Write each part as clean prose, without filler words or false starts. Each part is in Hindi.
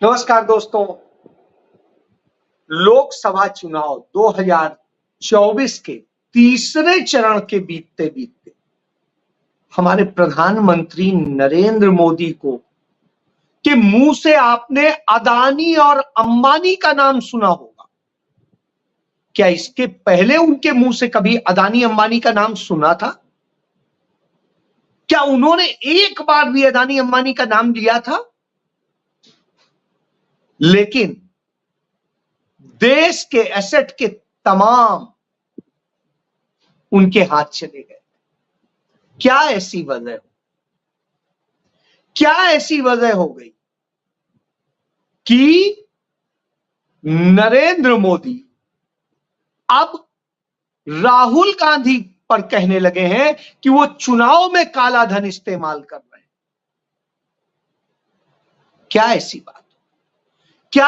नमस्कार दोस्तों। लोकसभा चुनाव 2024 के तीसरे चरण के बीतते बीतते हमारे प्रधानमंत्री नरेंद्र मोदी को के मुंह से आपने अदानी और अंबानी का नाम सुना होगा। क्या इसके पहले उनके मुंह से कभी अदानी अंबानी का नाम सुना था? क्या उन्होंने एक बार भी अदानी अंबानी का नाम लिया था? लेकिन देश के एसेट के तमाम उनके हाथ चले गए। क्या ऐसी वजह हो गई कि नरेंद्र मोदी अब राहुल गांधी पर कहने लगे हैं कि वो चुनाव में काला धन इस्तेमाल कर रहे हैं? क्या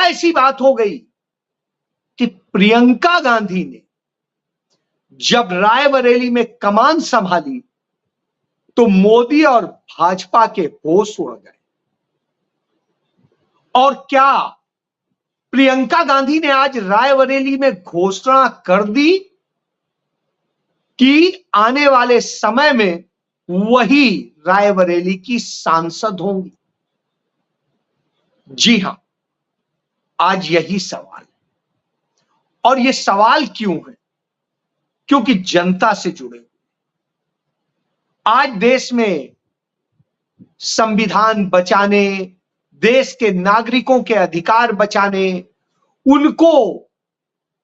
ऐसी बात हो गई कि प्रियंका गांधी ने जब रायबरेली में कमान संभाली तो मोदी और भाजपा के होश उड़ गए? और क्या प्रियंका गांधी ने आज रायबरेली में घोषणा कर दी कि आने वाले समय में वही रायबरेली की सांसद होंगी? जी हां, आज यही सवाल है। और यह सवाल क्यों है? क्योंकि जनता से जुड़े हुए आज देश में संविधान बचाने, देश के नागरिकों के अधिकार बचाने, उनको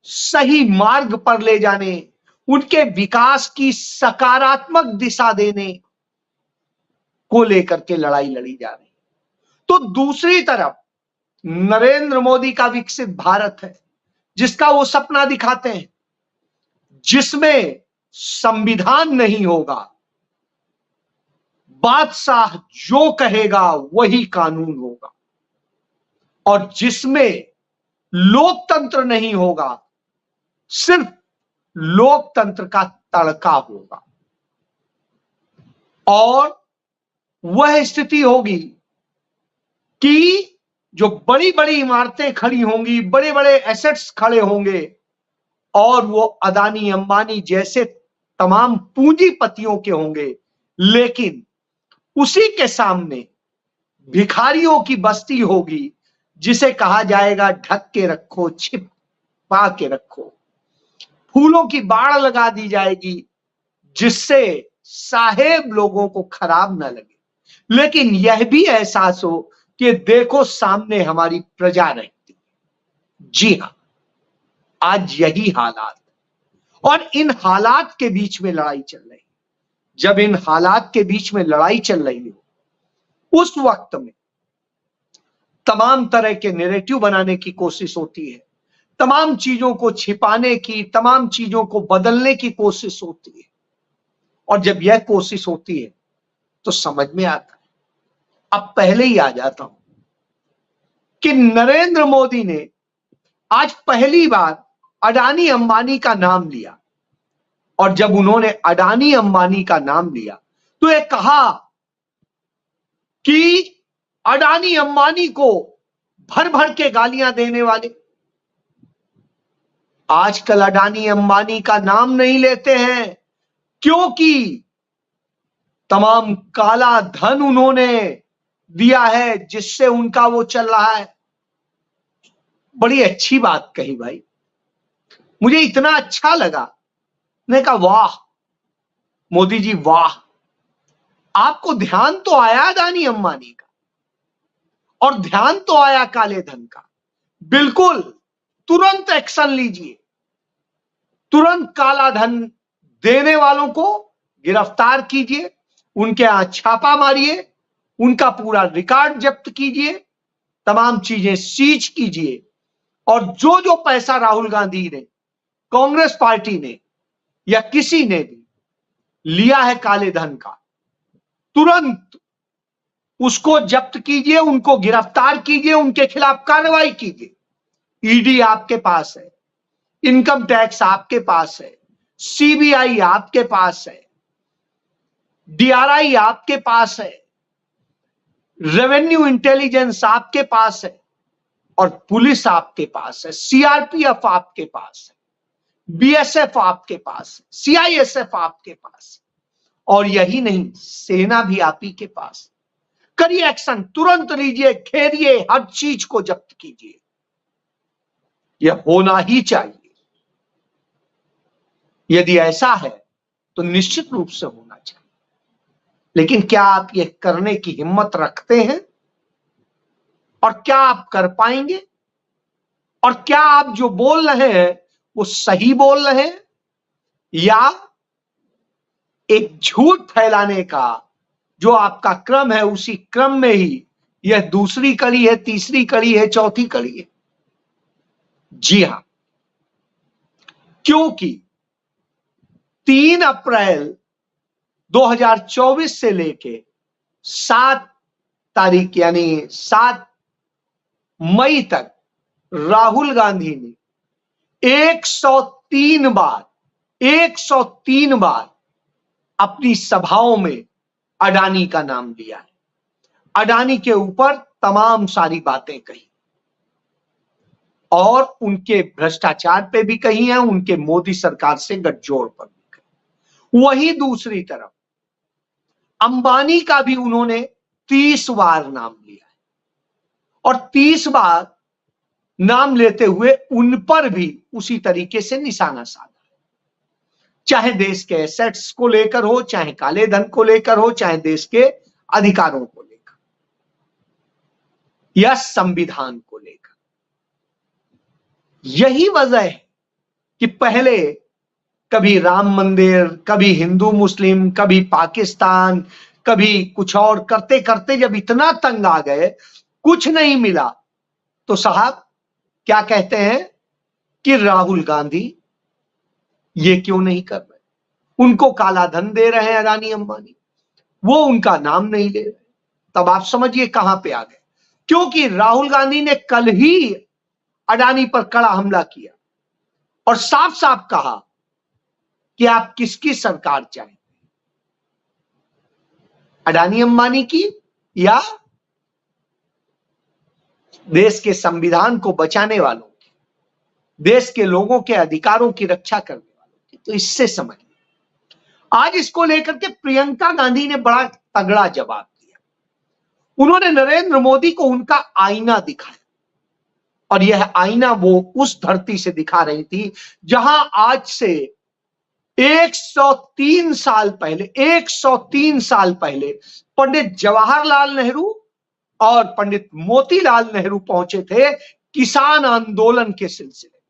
सही मार्ग पर ले जाने, उनके विकास की सकारात्मक दिशा देने को लेकर के लड़ाई लड़ी जा रही। तो दूसरी तरफ नरेंद्र मोदी का विकसित भारत है, जिसका वो सपना दिखाते हैं, जिसमें संविधान नहीं होगा, बादशाह जो कहेगा वही कानून होगा, और जिसमें लोकतंत्र नहीं होगा, सिर्फ लोकतंत्र का तड़का होगा। और वह स्थिति होगी कि जो बड़ी बड़ी इमारतें खड़ी होंगी, बड़े बड़े एसेट्स खड़े होंगे, और वो अदानी अंबानी जैसे तमाम पूंजीपतियों के होंगे, लेकिन उसी के सामने भिखारियों की बस्ती होगी, जिसे कहा जाएगा ढक के रखो, छिपा के रखो। फूलों की बाड़ लगा दी जाएगी, जिससे साहेब लोगों को खराब ना लगे, लेकिन यह भी एहसास हो कि देखो सामने हमारी प्रजा रहती है। जी हां, आज यही हालात, और इन हालात के बीच में लड़ाई चल रही है। जब इन हालात के बीच में लड़ाई चल रही हो, उस वक्त में तमाम तरह के नैरेटिव बनाने की कोशिश होती है, तमाम चीजों को छिपाने की, तमाम चीजों को बदलने की कोशिश होती है। और जब यह कोशिश होती है तो समझ में आता है, अब पहले ही आ जाता हूं, कि नरेंद्र मोदी ने आज पहली बार अडानी अंबानी का नाम लिया। और जब उन्होंने अडानी अंबानी का नाम लिया तो ये कहा कि अडानी अंबानी को भर भर के गालियां देने वाले आजकल अडानी अंबानी का नाम नहीं लेते हैं, क्योंकि तमाम काला धन उन्होंने दिया है, जिससे उनका वो चल रहा है। बड़ी अच्छी बात कही भाई, मुझे इतना अच्छा लगा। मैंने कहा वाह मोदी जी वाह, आपको ध्यान तो आया अडानी अंबानी का, और ध्यान तो आया काले धन का। बिल्कुल तुरंत एक्शन लीजिए, तुरंत काला धन देने वालों को गिरफ्तार कीजिए, उनके यहां छापा मारिए, उनका पूरा रिकॉर्ड जब्त कीजिए, तमाम चीजें सीज कीजिए। और जो जो पैसा राहुल गांधी ने, कांग्रेस पार्टी ने या किसी ने भी लिया है काले धन का, तुरंत उसको जब्त कीजिए, उनको गिरफ्तार कीजिए, उनके खिलाफ कार्रवाई कीजिए। ईडी आपके पास है, इनकम टैक्स आपके पास है, सीबीआई आपके पास है, डीआरआई आपके पास है, रेवेन्यू इंटेलिजेंस आपके पास है। और पुलिस आपके पास है, सीआरपीएफ आपके पास है, बीएसएफ आपके पास है, सीआईएसएफ आपके पास है, और यही नहीं, सेना भी आप ही के पास। करिए एक्शन, तुरंत लीजिए, घेरिए, हर चीज को जब्त कीजिए। यह होना ही चाहिए। यदि ऐसा है तो निश्चित रूप से होना चाहिए। लेकिन क्या आप यह करने की हिम्मत रखते हैं? और क्या आप कर पाएंगे? और क्या आप जो बोल रहे हैं वो सही बोल रहे हैं, या एक झूठ फैलाने का जो आपका क्रम है, उसी क्रम में ही यह दूसरी कड़ी है, तीसरी कड़ी है, चौथी कड़ी है? जी हां, क्योंकि 3 अप्रैल 2024 से लेके 7 तारीख यानी 7 मई तक राहुल गांधी ने 103 बार अपनी सभाओं में अडानी का नाम लिया है। अडानी के ऊपर तमाम सारी बातें कही और उनके भ्रष्टाचार पे भी कही है, उनके मोदी सरकार से गठजोड़ पर भी कही। वहीं दूसरी तरफ अंबानी का भी उन्होंने 30 बार नाम लिया है और 30 बार नाम लेते हुए उन पर भी उसी तरीके से निशाना साधा, चाहे देश के एसेट्स को लेकर हो, चाहे काले धन को लेकर हो, चाहे देश के अधिकारों को लेकर या संविधान को लेकर। यही वजह है कि पहले कभी राम मंदिर, कभी हिंदू मुस्लिम, कभी पाकिस्तान, कभी कुछ और करते करते जब इतना तंग आ गए, कुछ नहीं मिला, तो साहब क्या कहते हैं कि राहुल गांधी ये क्यों नहीं कर रहे, उनको काला धन दे रहे हैं अडानी अंबानी, वो उनका नाम नहीं ले रहे। तब आप समझिए कहां पे आ गए, क्योंकि राहुल गांधी ने कल ही अडानी पर कड़ा हमला किया और साफ साफ कहा कि आप किसकी सरकार चाहें, अडानी अंबानी की या देश के संविधान को बचाने वालों की, देश के लोगों के अधिकारों की रक्षा करने वालों की। तो इससे समझिए, आज इसको लेकर के प्रियंका गांधी ने बड़ा तगड़ा जवाब दिया। उन्होंने नरेंद्र मोदी को उनका आईना दिखाया और यह आईना वो उस धरती से दिखा रही थी जहां आज से 103 साल पहले पंडित जवाहरलाल नेहरू और पंडित मोतीलाल नेहरू पहुंचे थे किसान आंदोलन के सिलसिले में।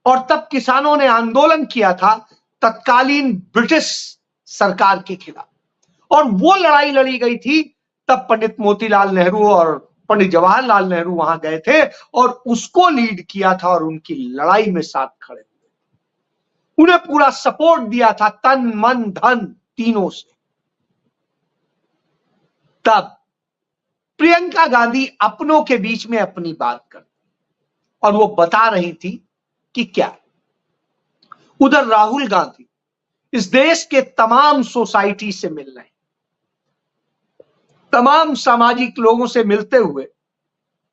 और तब किसानों ने आंदोलन किया था तत्कालीन ब्रिटिश सरकार के खिलाफ, और वो लड़ाई लड़ी गई थी। तब पंडित मोतीलाल नेहरू और पंडित जवाहरलाल नेहरू वहां गए थे और उसको लीड किया था और उनकी लड़ाई में साथ खड़े हुए, उन्हें पूरा सपोर्ट दिया था, तन मन धन तीनों से। तब प्रियंका गांधी अपनों के बीच में अपनी बात करती और वो बता रही थी कि क्या, उधर राहुल गांधी इस देश के तमाम सोसाइटी से मिल रहे हैं, तमाम सामाजिक लोगों से मिलते हुए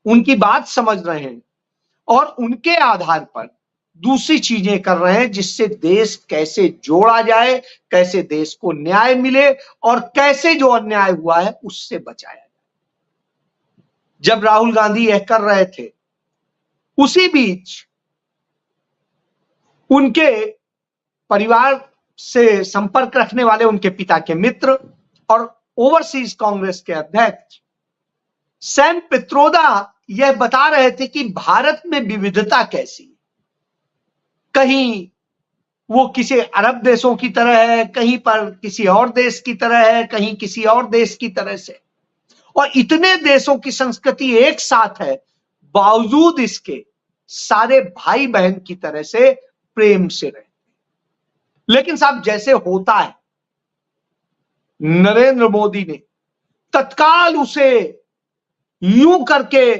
उनकी बात समझ रहे हैं और उनके आधार पर दूसरी चीजें कर रहे हैं, जिससे देश कैसे जोड़ा जाए, कैसे देश को न्याय मिले और कैसे जो अन्याय हुआ है उससे बचाया जाए। जब राहुल गांधी यह कर रहे थे, उसी बीच उनके परिवार से संपर्क रखने वाले उनके पिता के मित्र और ओवरसीज कांग्रेस के अध्यक्ष सैम पित्रोदा यह बता रहे थे कि भारत में विविधता कैसी है, कहीं वो किसी अरब देशों की तरह है, कहीं पर किसी और देश की तरह है, कहीं किसी और देश की तरह से, और इतने देशों की संस्कृति एक साथ है, बावजूद इसके सारे भाई बहन की तरह से प्रेम से रहते। लेकिन साहब जैसे होता है, नरेंद्र मोदी ने तत्काल उसे यूं करके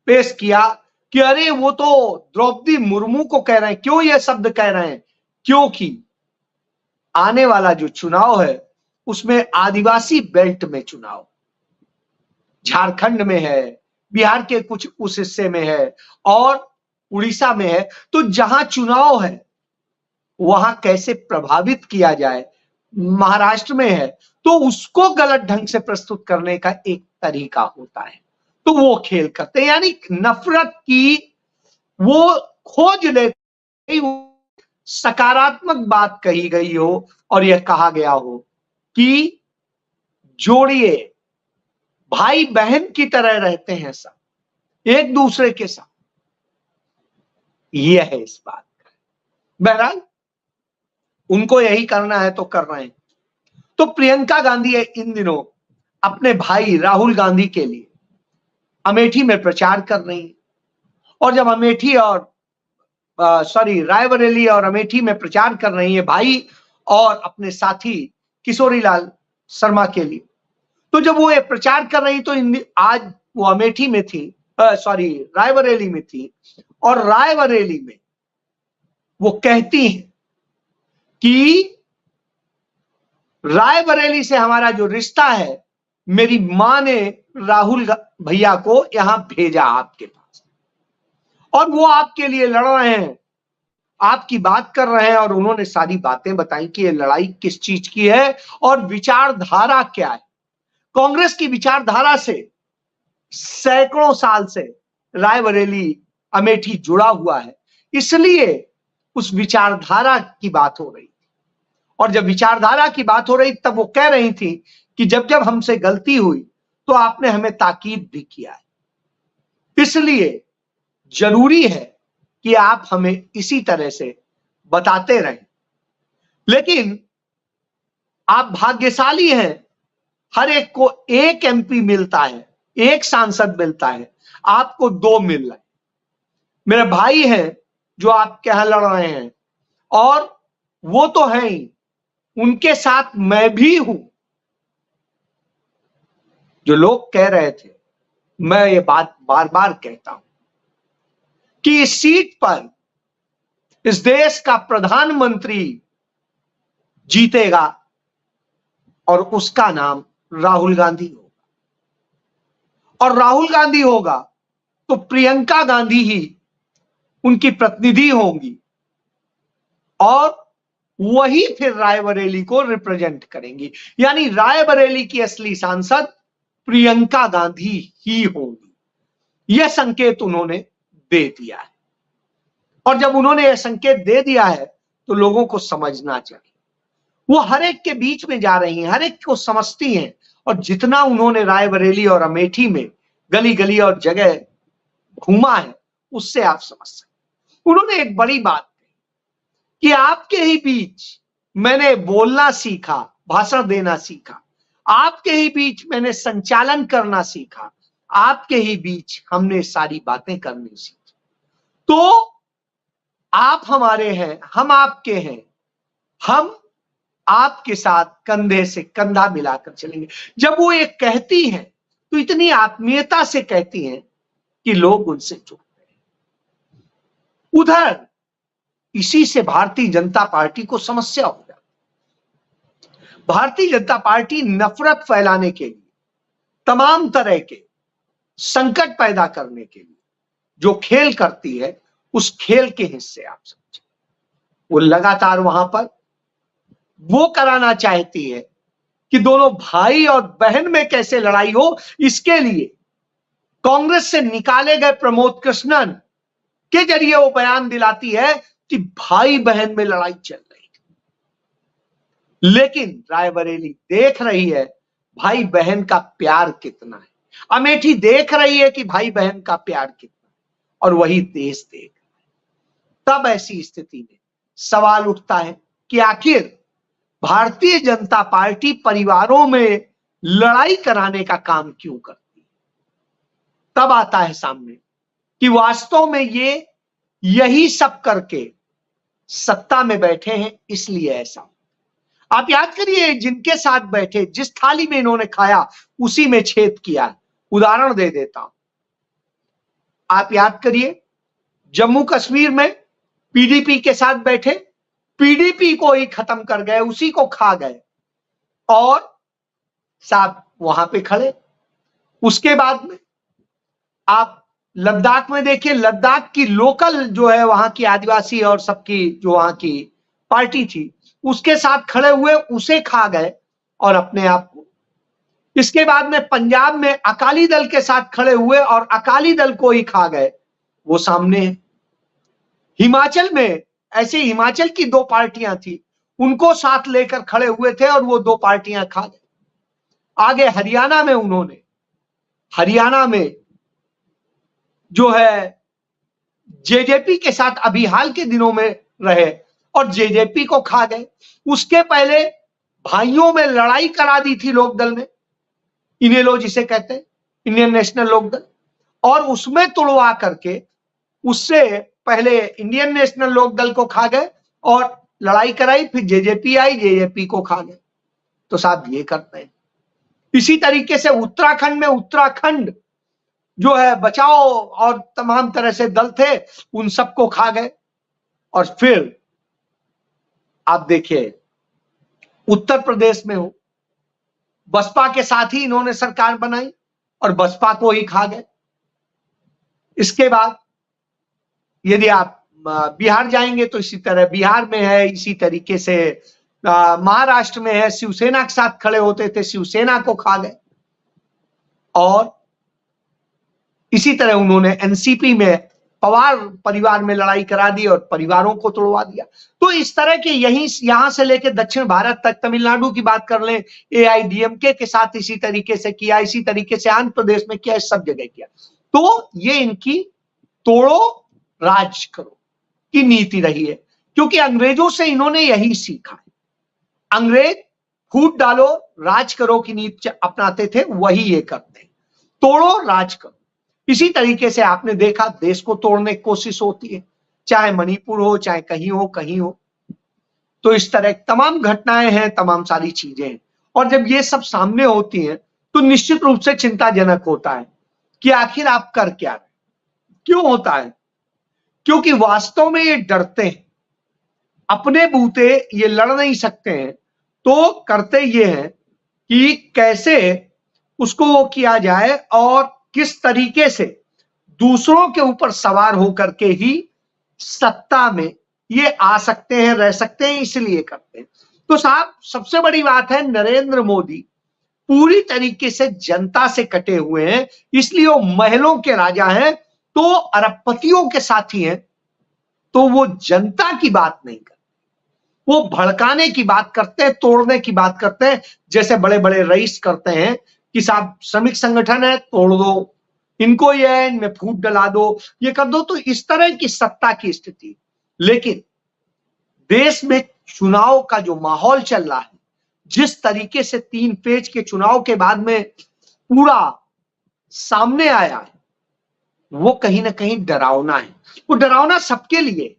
पेश किया कि अरे वो तो द्रौपदी मुर्मू को कह रहे हैं। क्यों यह शब्द कह रहे हैं? क्योंकि आने वाला जो चुनाव है उसमें आदिवासी बेल्ट में चुनाव, झारखंड में है, बिहार के कुछ उस हिस्से में है और उड़ीसा में है, तो जहां चुनाव है वहां कैसे प्रभावित किया जाए, महाराष्ट्र में है तो उसको गलत ढंग से प्रस्तुत करने का एक तरीका होता है, तो वो खेल करते हैं। यानी नफरत की वो खोज लेते ही सकारात्मक बात कही गई हो और यह कहा गया हो कि जोड़िए, भाई बहन की तरह रहते हैं सब एक दूसरे के साथ, यह है इस बात का। बहरहाल उनको यही करना है तो कर रहे हैं। तो प्रियंका गांधी इन दिनों अपने भाई राहुल गांधी के लिए अमेठी में प्रचार कर रही है, और जब अमेठी और रायबरेली और अमेठी में प्रचार कर रही है भाई और अपने साथी किशोरीलाल शर्मा के लिए, तो जब वो ये प्रचार कर रही तो आज वो अमेठी में थी, रायबरेली में थी, और रायबरेली में वो कहती हैं कि रायबरेली से हमारा जो रिश्ता है, मेरी मां ने राहुल भैया को यहां भेजा आपके पास, और वो आपके लिए लड़ रहे हैं, आपकी बात कर रहे हैं, और उन्होंने सारी बातें बताई कि ये लड़ाई किस चीज की है और विचारधारा क्या है। कांग्रेस की विचारधारा से सैकड़ों साल से रायबरेली अमेठी जुड़ा हुआ है, इसलिए उस विचारधारा की बात हो रही थी। और जब विचारधारा की बात हो रही तब वो कह रही थी कि जब जब हमसे गलती हुई तो आपने हमें ताकीद भी किया है, इसलिए जरूरी है कि आप हमें इसी तरह से बताते रहें। लेकिन आप भाग्यशाली हैं, हर एक को एक एमपी मिलता है, एक सांसद मिलता है, आपको 2 मिल रहे हैं। मेरे भाई हैं जो आपके यहां लड़ रहे हैं, और वो तो हैं ही, उनके साथ मैं भी हूं। जो लोग कह रहे थे, मैं ये बात बार बार कहता हूं कि इस सीट पर इस देश का प्रधानमंत्री जीतेगा और उसका नाम राहुल गांधी होगा, और राहुल गांधी होगा तो प्रियंका गांधी ही उनकी प्रतिनिधि होंगी, और वही फिर रायबरेली को रिप्रेजेंट करेंगी। यानी रायबरेली की असली सांसद प्रियंका गांधी ही होंगी। यह संकेत उन्होंने दे दिया है, और जब उन्होंने यह संकेत दे दिया है तो लोगों को समझना चाहिए। वो हर एक के बीच में जा रही हैं, हर एक को समझती हैं, और जितना उन्होंने रायबरेली और अमेठी में गली गली और जगह घूमा है, उससे आप समझ सकते। उन्होंने एक बड़ी बात कही कि आपके ही बीच मैंने बोलना सीखा, भाषण देना सीखा, आपके ही बीच मैंने संचालन करना सीखा, आपके ही बीच हमने सारी बातें करनी सीखी। तो आप हमारे हैं, हम आपके हैं, हम आपके साथ कंधे से कंधा मिलाकर चलेंगे। जब वो एक कहती हैं तो इतनी आत्मीयता से कहती हैं कि लोग उनसे जुड़ते हैं। उधर इसी से भारतीय जनता पार्टी को समस्या हो जाती। भारतीय जनता पार्टी नफरत फैलाने के लिए, तमाम तरह के संकट पैदा करने के लिए जो खेल करती है, उस खेल के हिस्से आप समझे। वो लगातार वहां पर वो कराना चाहती है कि दोनों भाई और बहन में कैसे लड़ाई हो। इसके लिए कांग्रेस से निकाले गए प्रमोद कृष्णन के जरिए वो बयान दिलाती है कि भाई बहन में लड़ाई चल रही है। लेकिन रायबरेली देख रही है भाई बहन का प्यार कितना है, अमेठी देख रही है कि भाई बहन का प्यार कितना है, और वही देश देख रहा है। तब ऐसी स्थिति में सवाल उठता है कि आखिर भारतीय जनता पार्टी परिवारों में लड़ाई कराने का काम क्यों करती है। तब आता है सामने कि वास्तव में ये यही सब करके सत्ता में बैठे हैं, इसलिए ऐसा। आप याद करिए, जिनके साथ बैठे, जिस थाली में इन्होंने खाया उसी में छेद किया। उदाहरण दे देता हूं, आप याद करिए, जम्मू कश्मीर में पीडीपी के साथ बैठे, पीडीपी को ही खत्म कर गए, उसी को खा गए, और साहब वहां पे खड़े। उसके बाद में आप लद्दाख में देखिए, लद्दाख की लोकल जो है वहां की आदिवासी और सबकी जो वहां की पार्टी थी उसके साथ खड़े हुए, उसे खा गए और अपने आप को। इसके बाद में पंजाब में अकाली दल के साथ खड़े हुए और अकाली दल को ही खा गए, वो सामने है। हिमाचल में ऐसे हिमाचल की दो पार्टियां थी, उनको साथ लेकर खड़े हुए थे और वो दो पार्टियां खा गए। आगे हरियाणा में उन्होंने, हरियाणा में जो है जेजेपी के साथ अभी हाल के दिनों में रहे और जेजेपी को खा गए। उसके पहले भाइयों में लड़ाई करा दी थी लोकदल ने, इनेलो जिसे कहते हैं, इंडियन नेशनल लोकदल, और उसमें तुड़वा करके उससे पहले इंडियन नेशनल लोकदल को खा गए और लड़ाई कराई, फिर जेजेपी आई, जेजेपी को खा गए। तो साहब ये करते हैं। इसी तरीके से उत्तराखंड में उत्तराखंड जो है बचाओ और तमाम तरह से दल थे, उन सबको खा गए। और फिर आप देखिए उत्तर प्रदेश में हो, बसपा के साथ ही इन्होंने सरकार बनाई और बसपा को ही खा गए। इसके बाद यदि आप बिहार जाएंगे तो इसी तरह बिहार में है, इसी तरीके से महाराष्ट्र में है, शिवसेना के साथ खड़े होते थे, शिवसेना को खा गए। और इसी तरह उन्होंने एनसीपी में पवार परिवार में लड़ाई करा दी और परिवारों को तोड़वा दिया। तो इस तरह के यहां से लेकर दक्षिण भारत तक, तमिलनाडु की बात कर लें, एआईडीएमके के साथ इसी तरीके से किया, इसी तरीके से आंध्र प्रदेश में किया, सब जगह किया। तो ये इनकी तोड़ो राज करो की नीति रही है, क्योंकि अंग्रेजों से इन्होंने यही सीखा है। अंग्रेज फूट डालो राज करो की नीति अपनाते थे, वही ये करते हैं, तोड़ो राज करो। इसी तरीके से आपने देखा देश को तोड़ने की कोशिश होती है, चाहे मणिपुर हो, चाहे कहीं हो कहीं हो। तो इस तरह तमाम घटनाएं हैं, तमाम सारी चीजें हैं। और जब ये सब सामने होती हैं तो निश्चित रूप से चिंताजनक होता है कि आखिर आप कर क्या रहे। क्यों होता है? क्योंकि वास्तव में ये डरते हैं, अपने बूते ये लड़ नहीं सकते हैं, तो करते ये हैं कि कैसे उसको वो किया जाए और किस तरीके से दूसरों के ऊपर सवार होकर के ही सत्ता में ये आ सकते हैं, रह सकते हैं, इसलिए करते हैं। तो साहब सबसे बड़ी बात है, नरेंद्र मोदी पूरी तरीके से जनता से कटे हुए हैं, इसलिए वो महलों के राजा हैं, तो अरबपतियों के साथी हैं, तो वो जनता की बात नहीं करते, वो भड़काने की बात करते हैं, तोड़ने की बात करते हैं, जैसे बड़े बड़े रईस करते हैं कि साहब श्रमिक संगठन है तोड़ दो, इनको ये है, इनमें फूट डला दो, ये कर दो। तो इस तरह की सत्ता की स्थिति। लेकिन देश में चुनाव का जो माहौल चल रहा है, जिस तरीके से 3 फेज के चुनाव के बाद में पूरा सामने आया है, वो कहीं ना कहीं डरावना है। वो डरावना सबके लिए,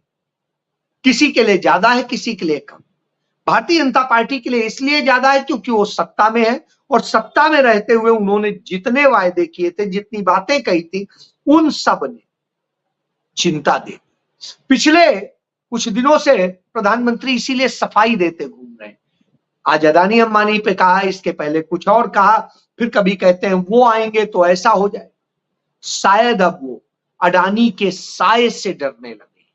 किसी के लिए ज्यादा है, किसी के लिए कम। भारतीय जनता पार्टी के लिए इसलिए ज्यादा है क्योंकि वो सत्ता में है, और सत्ता में रहते हुए उन्होंने जितने वायदे किए थे, जितनी बातें कही थी, उन सब ने चिंता दी। पिछले कुछ दिनों से प्रधानमंत्री इसीलिए सफाई देते घूम रहे हैं। आज अदानी अंबानी पे कहा, इसके पहले कुछ और कहा, फिर कभी कहते हैं वो आएंगे तो ऐसा हो जाए। शायद अब वो अडानी के साये से डरने लगे।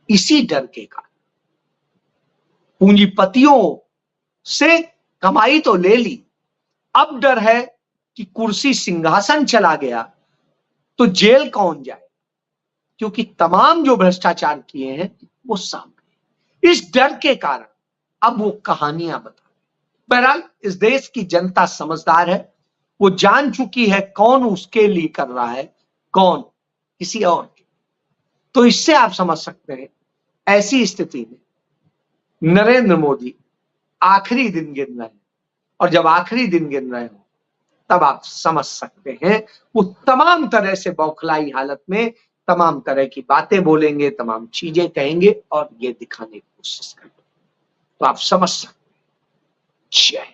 इसी डर के कारण पूंजीपतियों से कमाई तो ले ली, अब डर है कि कुर्सी सिंहासन चला गया तो जेल कौन जाए, क्योंकि तमाम जो भ्रष्टाचार किए हैं वो सामने। इस डर के कारण अब वो कहानियां बता रहे। बहरहाल इस देश की जनता समझदार है, वो जान चुकी है कौन उसके लिए कर रहा है, कौन किसी और के। तो इससे आप समझ सकते हैं ऐसी स्थिति में नरेंद्र मोदी आखिरी दिन गिन रहे हैं, और जब आखिरी दिन गिन रहे हो तब आप समझ सकते हैं वो तमाम तरह से बौखलाई हालत में तमाम तरह की बातें बोलेंगे, तमाम चीजें कहेंगे और ये दिखाने की कोशिश करेंगे। तो आप समझ सकते हैं। जय